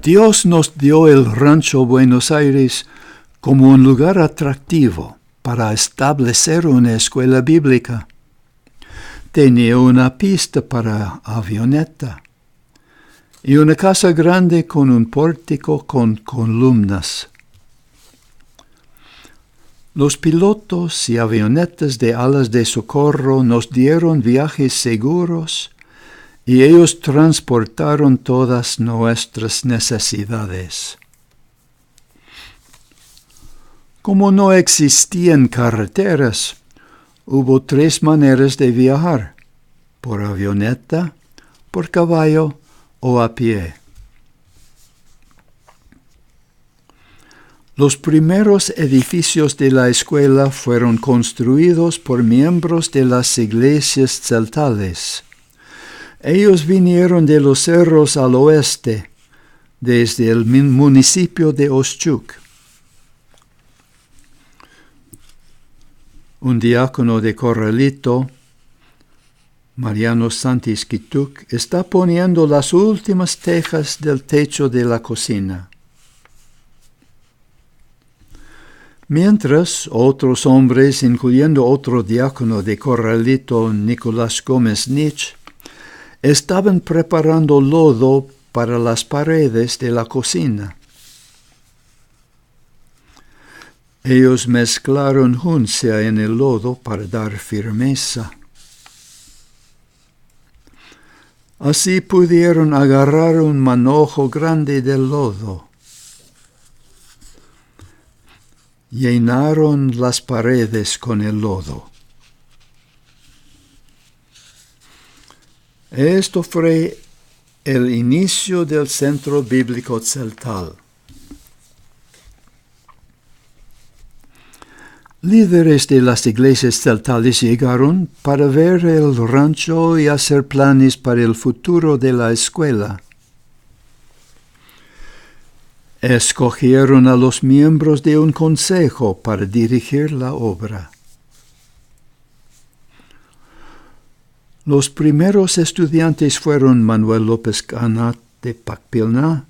Dios nos dio el Rancho Buenos Aires como un lugar atractivo para establecer una escuela bíblica. Tenía una pista para avioneta y una casa grande con un pórtico con columnas. Los pilotos y avionetas de alas de socorro nos dieron viajes seguros y ellos transportaron todas nuestras necesidades. Como no existían carreteras, hubo 3 maneras de viajar: por avioneta, por caballo o a pie. Los primeros edificios de la escuela fueron construidos por miembros de las iglesias celtales. Ellos vinieron de los cerros al oeste, desde el municipio de Oschuk. Un diácono de Corralito, Mariano Santisquituk, está poniendo las últimas tejas del techo de la cocina. Mientras otros hombres, incluyendo otro diácono de Corralito, Nicolás Gómez Nich, estaban preparando lodo para las paredes de la cocina. Ellos mezclaron juncia en el lodo para dar firmeza. Así pudieron agarrar un manojo grande de lodo. Llenaron las paredes con el lodo. Esto fue el inicio del Centro Bíblico Celtal. Líderes de las iglesias celtales llegaron para ver el rancho y hacer planes para el futuro de la escuela. Escogieron a los miembros de un consejo para dirigir la obra. Los primeros estudiantes fueron Manuel López Canat de Pacpilná,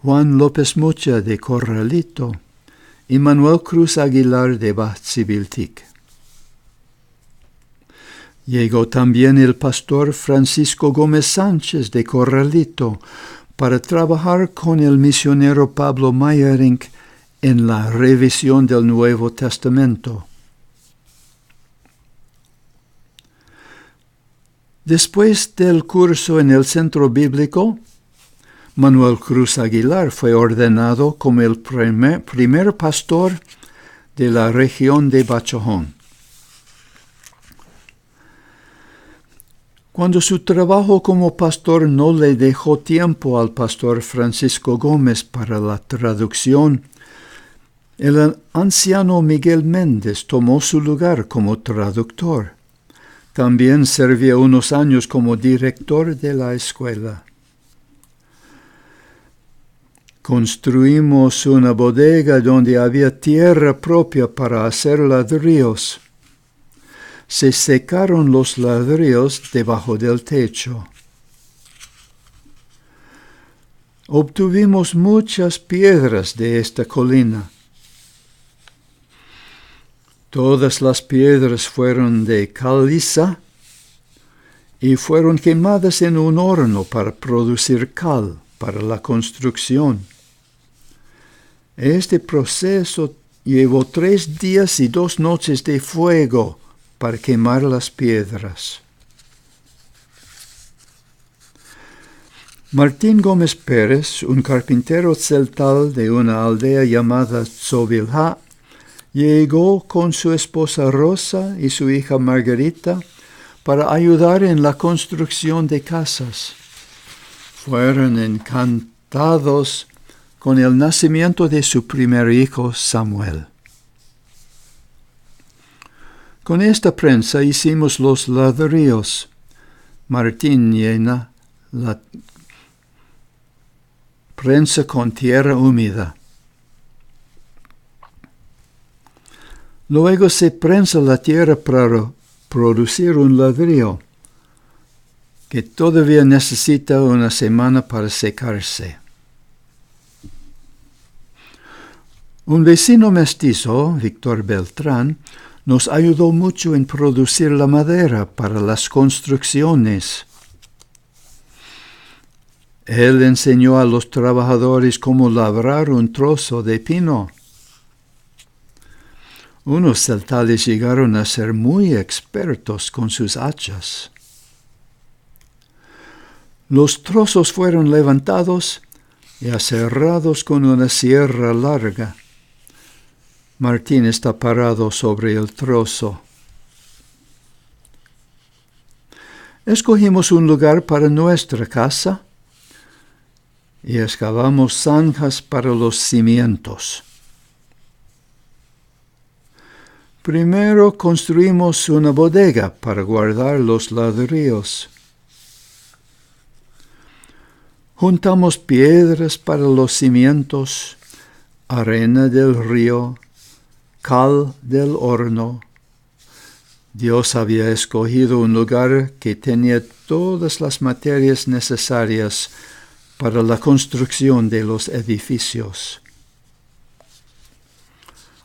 Juan López Mucha de Corralito y Manuel Cruz Aguilar de Batsibiltic. Llegó también el pastor Francisco Gómez Sánchez de Corralito para trabajar con el misionero Pablo Mayerink en la revisión del Nuevo Testamento. Después del curso en el Centro Bíblico, Manuel Cruz Aguilar fue ordenado como el primer pastor de la región de Bachojón. Cuando su trabajo como pastor no le dejó tiempo al pastor Francisco Gómez para la traducción, el anciano Miguel Méndez tomó su lugar como traductor. También sirvió unos años como director de la escuela. Construimos una bodega donde había tierra propia para hacer ladrillos. Se secaron los ladrillos debajo del techo. Obtuvimos muchas piedras de esta colina. Todas las piedras fueron de caliza y fueron quemadas en un horno para producir cal para la construcción. Este proceso llevó 3 días y 2 noches de fuego para quemar las piedras. Martín Gómez Pérez, un carpintero celtal de una aldea llamada Tzovilhá, llegó con su esposa Rosa y su hija Margarita para ayudar en la construcción de casas. Fueron encantados con el nacimiento de su primer hijo, Samuel. Con esta prensa hicimos los ladrillos. Martín llena la prensa con tierra húmeda. Luego se prensa la tierra para producir un ladrillo que todavía necesita una semana para secarse. Un vecino mestizo, Víctor Beltrán, nos ayudó mucho en producir la madera para las construcciones. Él enseñó a los trabajadores cómo labrar un trozo de pino. Unos celtales llegaron a ser muy expertos con sus hachas. Los trozos fueron levantados y aserrados con una sierra larga. Martín está parado sobre el trozo. Escogimos un lugar para nuestra casa y excavamos zanjas para los cimientos. Primero construimos una bodega para guardar los ladrillos. Juntamos piedras para los cimientos, arena del río, cal del horno. Dios había escogido un lugar que tenía todas las materias necesarias para la construcción de los edificios.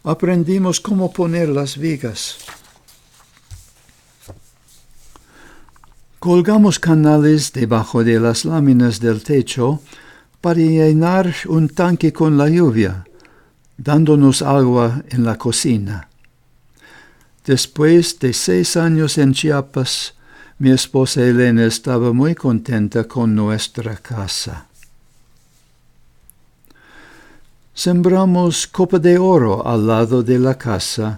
Aprendimos cómo poner las vigas. Colgamos canales debajo de las láminas del techo para llenar un tanque con la lluvia, dándonos agua en la cocina. Después de 6 años en Chiapas, mi esposa Elena estaba muy contenta con nuestra casa. Sembramos copa de oro al lado de la casa,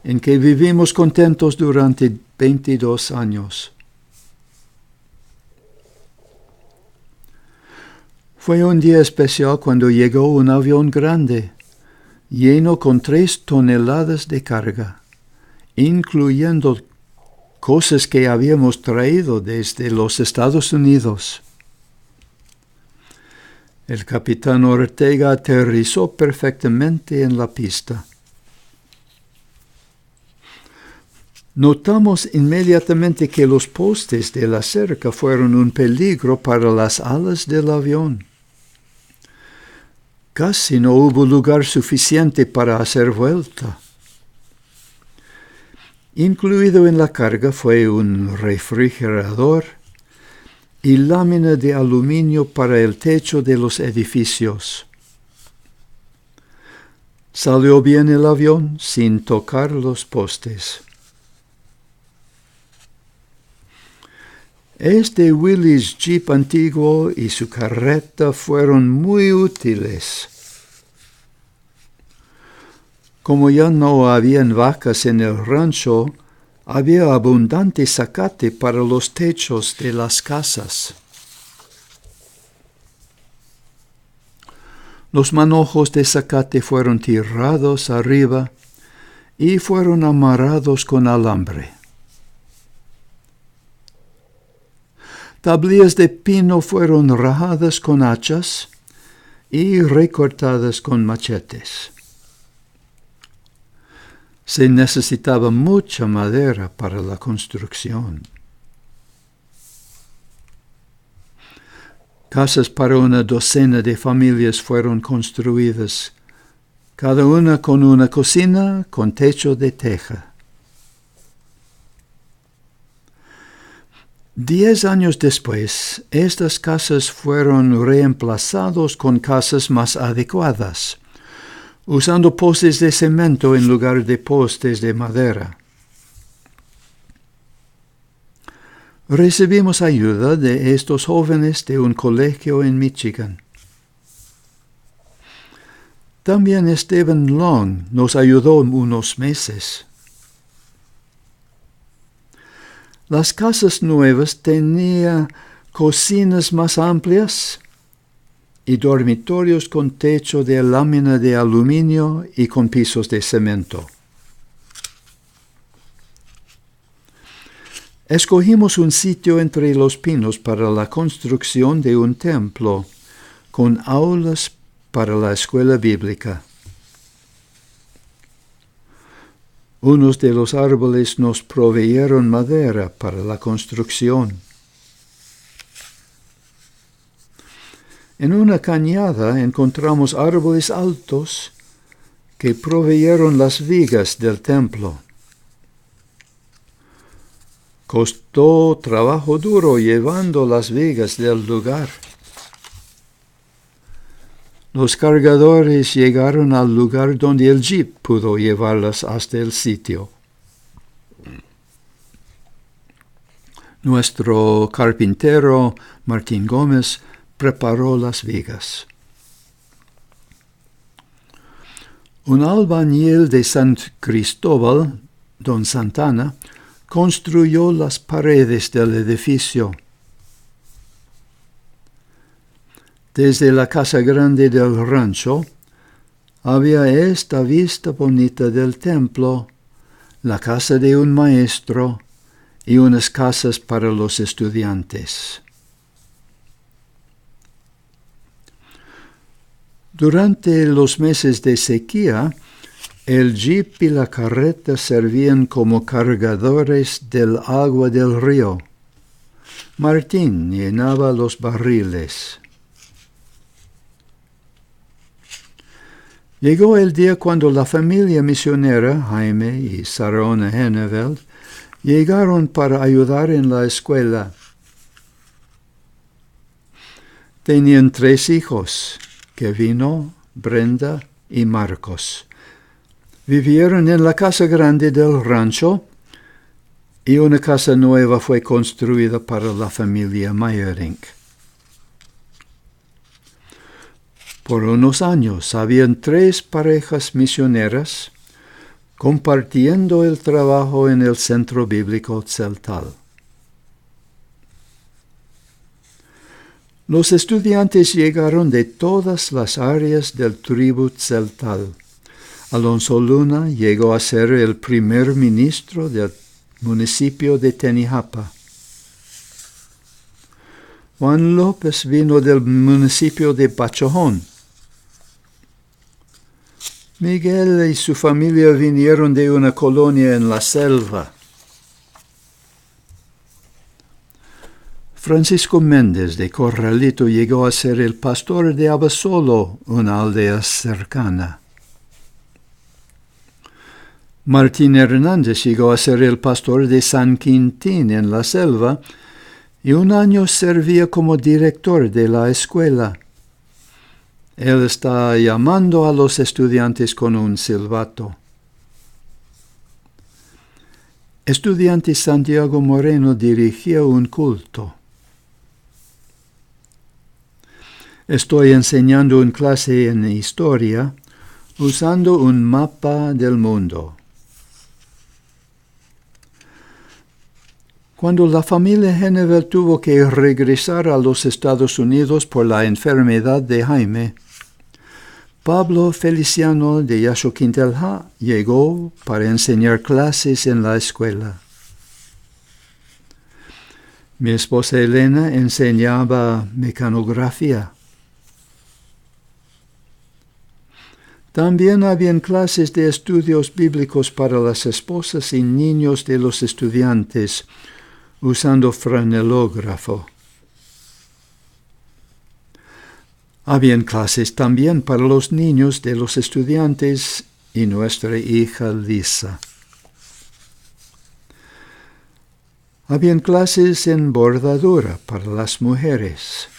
en que vivimos contentos durante 22 años. Fue un día especial cuando llegó un avión grande, lleno con 3 toneladas de carga, incluyendo cosas que habíamos traído desde los Estados Unidos. El capitán Ortega aterrizó perfectamente en la pista. Notamos inmediatamente que los postes de la cerca fueron un peligro para las alas del avión. Casi no hubo lugar suficiente para hacer vuelta. Incluido en la carga fue un refrigerador y lámina de aluminio para el techo de los edificios. Salió bien el avión sin tocar los postes. Este Willys Jeep antiguo y su carreta fueron muy útiles. Como ya no habían vacas en el rancho, había abundante zacate para los techos de las casas. Los manojos de zacate fueron tirados arriba y fueron amarrados con alambre. Tablillas de pino fueron rajadas con hachas y recortadas con machetes. Se necesitaba mucha madera para la construcción. Casas para una docena de familias fueron construidas, cada una con una cocina con techo de teja. 10 años después, estas casas fueron reemplazadas con casas más adecuadas, usando postes de cemento en lugar de postes de madera. Recibimos ayuda de estos jóvenes de un colegio en Michigan. También Stephen Long nos ayudó unos meses. Las casas nuevas tenían cocinas más amplias y dormitorios con techo de lámina de aluminio y con pisos de cemento. Escogimos un sitio entre los pinos para la construcción de un templo, con aulas para la escuela bíblica. Unos de los árboles nos proveyeron madera para la construcción. En una cañada encontramos árboles altos que proveyeron las vigas del templo. Costó trabajo duro llevando las vigas del lugar. Los cargadores llegaron al lugar donde el jeep pudo llevarlas hasta el sitio. Nuestro carpintero Martín Gómez preparó las vigas. Un albañil de San Cristóbal, don Santana, construyó las paredes del edificio. Desde la casa grande del rancho había esta vista bonita del templo, la casa de un maestro y unas casas para los estudiantes. Durante los meses de sequía, el jeep y la carreta servían como cargadores del agua del río. Martín llenaba los barriles. Llegó el día cuando la familia misionera, Jaime y Sarona Henneveld, llegaron para ayudar en la escuela. Tenían 3 hijos, Kevino, Brenda y Marcos. Vivieron en la casa grande del rancho y una casa nueva fue construida para la familia Meyerink. Por unos años habían 3 parejas misioneras compartiendo el trabajo en el centro bíblico Tzeltal. Los estudiantes llegaron de todas las áreas del tribu Tzeltal. Alonso Luna llegó a ser el primer ministro del municipio de Tenijapa. Juan López vino del municipio de Pachojón. Miguel y su familia vinieron de una colonia en la selva. Francisco Méndez de Corralito llegó a ser el pastor de Abasolo, una aldea cercana. Martín Hernández llegó a ser el pastor de San Quintín en la selva y un año servía como director de la escuela. Él está llamando a los estudiantes con un silbato. Estudiante Santiago Moreno dirigía un culto. Estoy enseñando una clase en historia usando un mapa del mundo. Cuando la familia Henneveld tuvo que regresar a los Estados Unidos por la enfermedad de Jaime, Pablo Feliciano de Yaxoquintelja llegó para enseñar clases en la escuela. Mi esposa Elena enseñaba mecanografía. También habían clases de estudios bíblicos para las esposas y niños de los estudiantes, usando franelógrafo. Habían clases también para los niños de los estudiantes y nuestra hija Lisa. Habían clases en bordadura para las mujeres.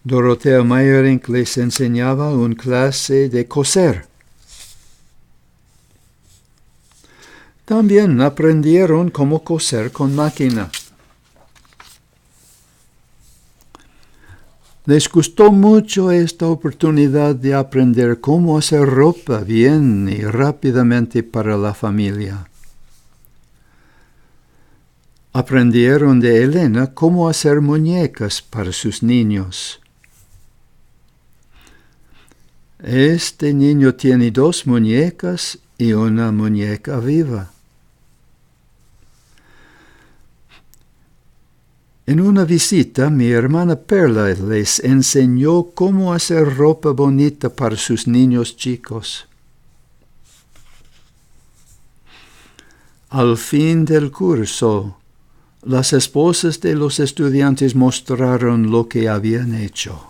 Dorotea Meyerink les enseñaba una clase de coser. También aprendieron cómo coser con máquina. Les gustó mucho esta oportunidad de aprender cómo hacer ropa bien y rápidamente para la familia. Aprendieron de Elena cómo hacer muñecas para sus niños. Este niño tiene 2 muñecas y una muñeca viva. En una visita, mi hermana Perla les enseñó cómo hacer ropa bonita para sus niños chicos. Al fin del curso, las esposas de los estudiantes mostraron lo que habían hecho.